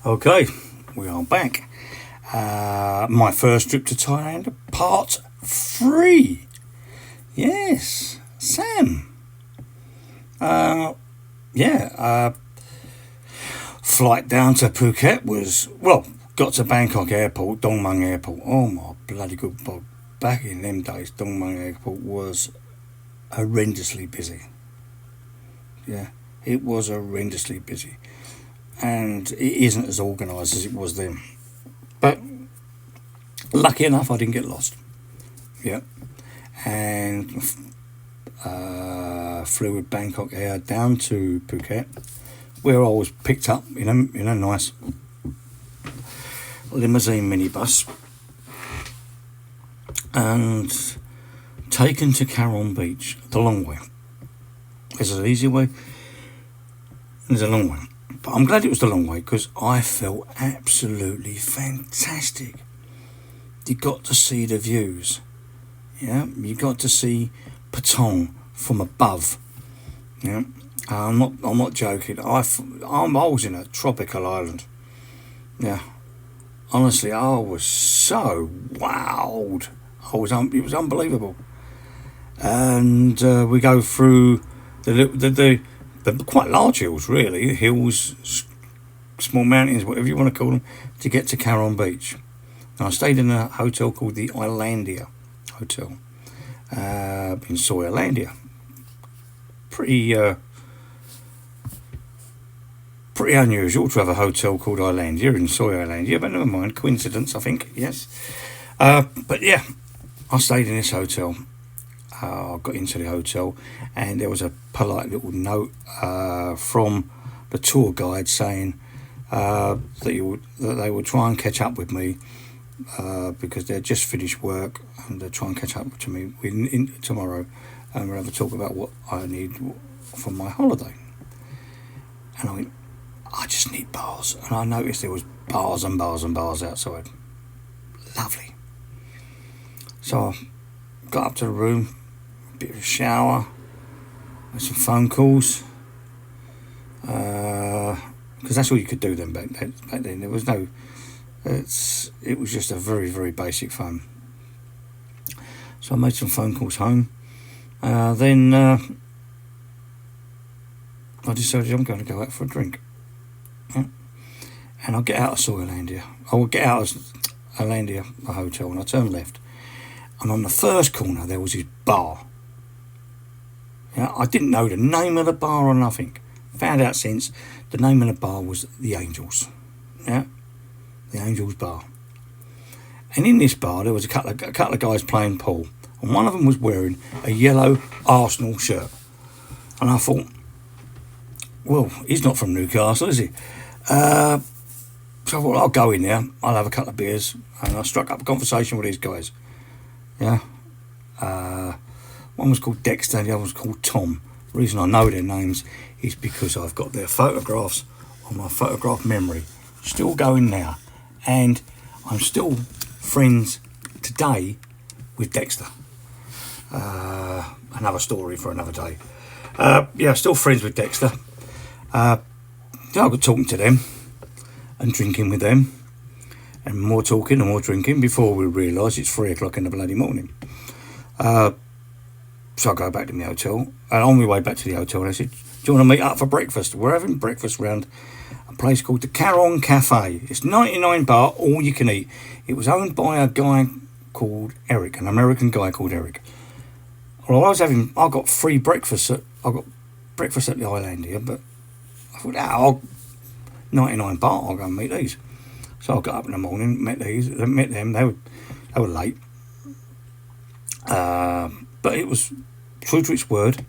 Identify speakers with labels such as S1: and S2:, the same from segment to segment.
S1: Okay, we are back. My first trip to Thailand, part 3. Yes, Sam. Flight down to Phuket was, got to Bangkok Airport, Dong Mung Airport. Oh my bloody good bog. Back in them days, Dong Mung Airport was horrendously busy. Yeah, it was horrendously busy. And it isn't as organised as it was then. But lucky enough, I didn't get lost. Yeah. And flew with Bangkok Air down to Phuket, where I was picked up in a nice limousine minibus and taken to Karong Beach, the long way. There's an easy way, there's a long way. But I'm glad it was the long way because I felt absolutely fantastic. You got to see the views. Yeah, you got to see Patong from above. Yeah, I'm not joking. I was in a tropical island. Yeah, honestly, I was so wowed. It was unbelievable. And we go through the quite large hills, really. Hills, small mountains, whatever you want to call them, to get to Karong Beach. Now, I stayed in a hotel called the Islandia Hotel in Soyalandia. Pretty unusual to have a hotel called Islandia in Soyalandia, but never mind, coincidence, I think, yes. But yeah, I stayed in this hotel. I got into the hotel and there was a polite little note from the tour guide saying that they would try and catch up with me because they'd just finished work and they'd try and catch up to me tomorrow and we'll have a talk about what I need for my holiday. And I went, I just need bars. And I noticed there was bars and bars and bars outside. Lovely. So I got up to the room, bit of a shower, had some phone calls, because that's all you could do then back then. There was no, it was just a very, very basic phone. So I made some phone calls home. Then I decided I'm going to go out for a drink. Yeah. And I'll get out of Soyalandia. I will get out of Islandia, the hotel, and I turn left. And on the first corner there was this bar. Yeah, I didn't know the name of the bar or nothing. Found out since the name of the bar was The Angels. Yeah, The Angels Bar. And in this bar there was a couple of guys playing pool, and one of them was wearing a yellow Arsenal shirt. And I thought, well, he's not from Newcastle, is he? So I thought, I'll go in there, I'll have a couple of beers, and I struck up a conversation with these guys. Yeah. One was called Dexter, the other was called Tom. The reason I know their names is because I've got their photographs on my photograph memory. Still going now. And I'm still friends today with Dexter. Another story for another day. Still friends with Dexter. I got talking to them and drinking with them. And more talking and more drinking before we realise it's 3 o'clock in the bloody morning. So I go back to my hotel, and on my way back to the hotel, I said, do you want to meet up for breakfast? We're having breakfast round a place called the Karong Cafe. It's 99 baht, all you can eat. It was owned by a guy called Eric, an American guy called Eric. Well, I got free breakfast at the Islandia, but I thought, 99 baht, I'll go and meet these. So I got up in the morning, met them, they were late. But it was true to its word.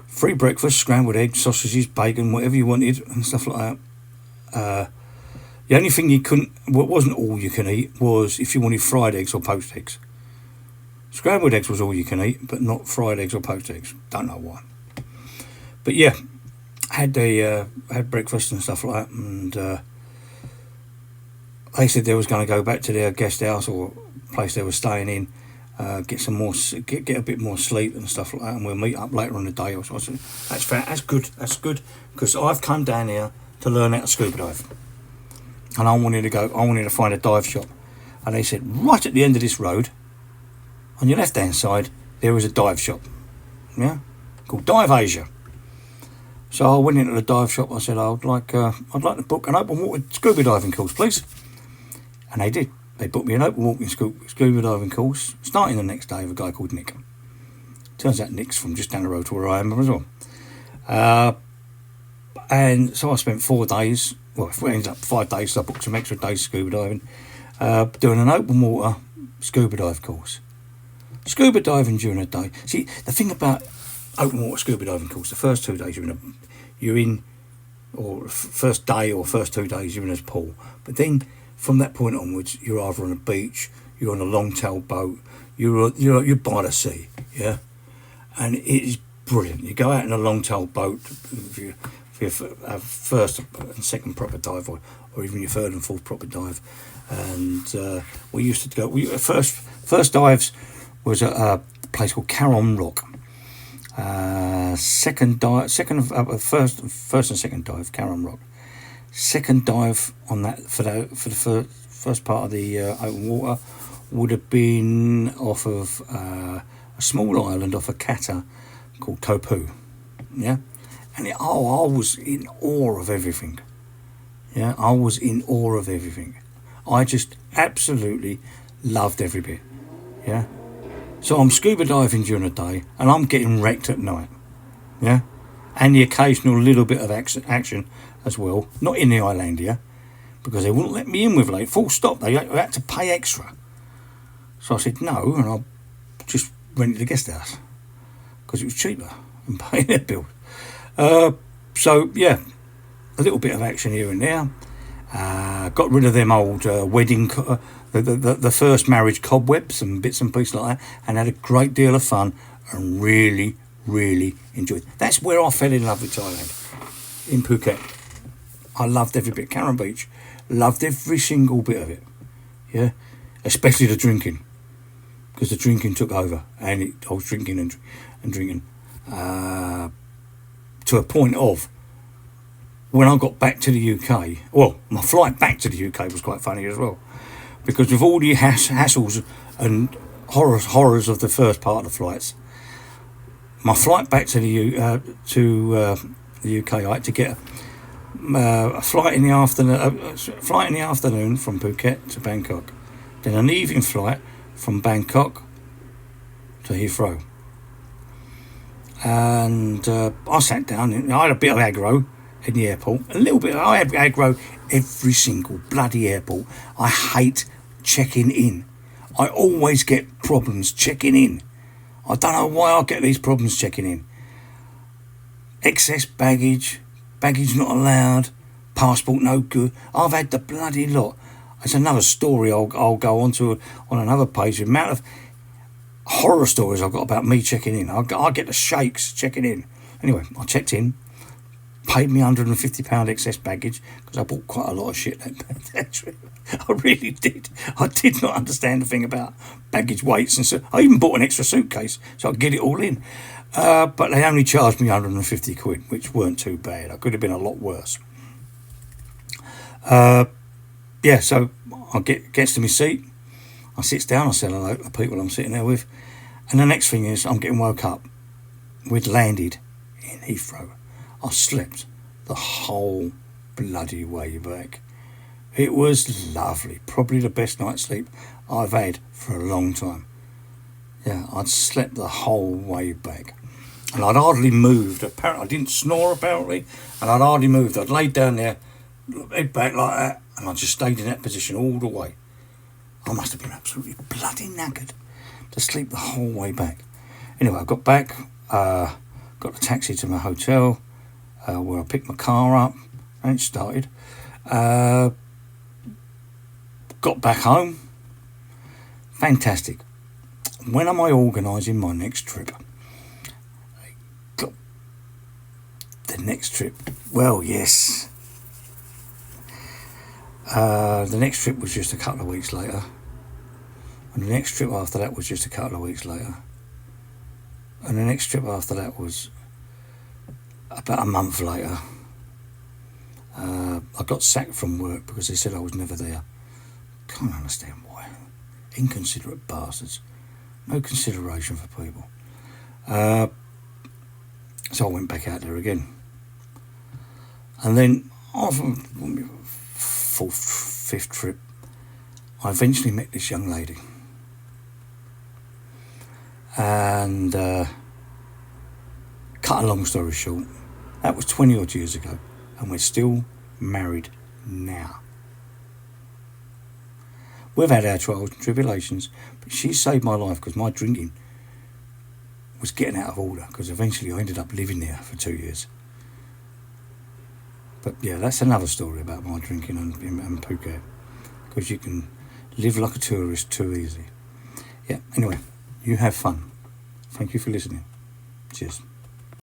S1: Free breakfast, scrambled eggs, sausages, bacon, whatever you wanted, and stuff like that. The only thing what wasn't all you can eat, was if you wanted fried eggs or poached eggs. Scrambled eggs was all you can eat, but not fried eggs or poached eggs. Don't know why. But yeah, had breakfast and stuff like that, and they said they was going to go back to their guest house or place they were staying in, get a bit more sleep and stuff like that, and we'll meet up later in the day. So I said, that's good, because I've come down here to learn how to scuba dive. and I wanted to find a dive shop. And they said, right at the end of this road, on your left-hand side, there is a dive shop, yeah, called Dive Asia. So I went into the dive shop. I said, I'd like to book an open water scuba diving course, please. And they did. They booked me an open water scuba diving course, starting the next day with a guy called Nick. Turns out Nick's from just down the road to where I am as well. And so I spent 4 days, well, it ended up 5 days, so I booked some extra days scuba diving, doing an open water scuba dive course. Scuba diving during the day. See, the thing about open water scuba diving course, the first 2 days first day or first 2 days you're in a pool. But then from that point onwards, you're either on a beach, you're on a long-tail boat, you're by the sea, yeah? And it is brilliant. You go out in a long-tail boat for your first and second proper dive, or even your third and fourth proper dive. And we used to go. First dives was at a place called Caron Rock. First and second dive, Caron Rock. Second dive on that for the first part of the open water would have been off of a small island off of Qatar called Topu, yeah, and I was in awe of everything. Yeah, I was in awe of everything. I just absolutely loved every bit. Yeah, so I'm scuba diving during the day and I'm getting wrecked at night. Yeah, and the occasional little bit of action as well. Not in the Islandia, because they wouldn't let me in with late. Full stop. They had to pay extra. So I said no, and I just rented the guest house because it was cheaper than paying their bill. So yeah, a little bit of action here and there. Got rid of them old wedding, the first marriage cobwebs and bits and pieces like that, and had a great deal of fun and really, really enjoyed. That's where I fell in love with Thailand, in Phuket. I loved every bit. Karen Beach, loved every single bit of it. Yeah, especially the drinking, because the drinking took over, and I was drinking and drinking to a point of when I got back to the UK. Well, my flight back to the UK was quite funny as well, because with all the hassles and horrors of the first part of the flights, my flight back to the UK, I had to get a flight in the afternoon from Phuket to Bangkok, then an evening flight from Bangkok to Heathrow. And I sat down and I had a bit of aggro in the airport, I had aggro every single bloody airport. I hate checking in. I always get problems checking in. I don't know why I get these problems checking in. Excess baggage not allowed, passport no good. I've had the bloody lot. It's another story I'll go on to on another page. The amount of horror stories I've got about me checking in. I get the shakes checking in. Anyway, I checked in, paid me £150 excess baggage, because I bought quite a lot of shit that trip. I really did. I did not understand the thing about baggage weights, and so I even bought an extra suitcase so I could get it all in. But they only charged me 150 quid, which weren't too bad. I could have been a lot worse. Yeah, so I gets to my seat. I sits down, I say hello to the people I'm sitting there with. And the next thing is I'm getting woke up. We'd landed in Heathrow. I slept the whole bloody way back. It was lovely. Probably the best night's sleep I've had for a long time. Yeah, I'd slept the whole way back. And I'd hardly moved. Apparently, I didn't snore, apparently. And I'd hardly moved. I'd laid down there, head back like that, and I just stayed in that position all the way. I must have been absolutely bloody knackered to sleep the whole way back. Anyway, I got back, got the taxi to my hotel, where I picked my car up, and it started. Got back home. Fantastic. When am I organising my next trip? The next trip. Well, yes. The next trip was just a couple of weeks later. And the next trip after that was just a couple of weeks later. And the next trip after that was about a month later. I got sacked from work because they said I was never there. Can't understand why. Inconsiderate bastards. No consideration for people. So I went back out there again. And then, after fourth, fifth trip, I eventually met this young lady. And cut a long story short, that was 20 odd years ago, and we're still married now. We've had our trials and tribulations, but she saved my life because my drinking was getting out of order, because eventually I ended up living there for 2 years. But yeah, that's another story about my drinking and Phuket, because you can live like a tourist too easy. Yeah, anyway, you have fun. Thank you for listening. Cheers.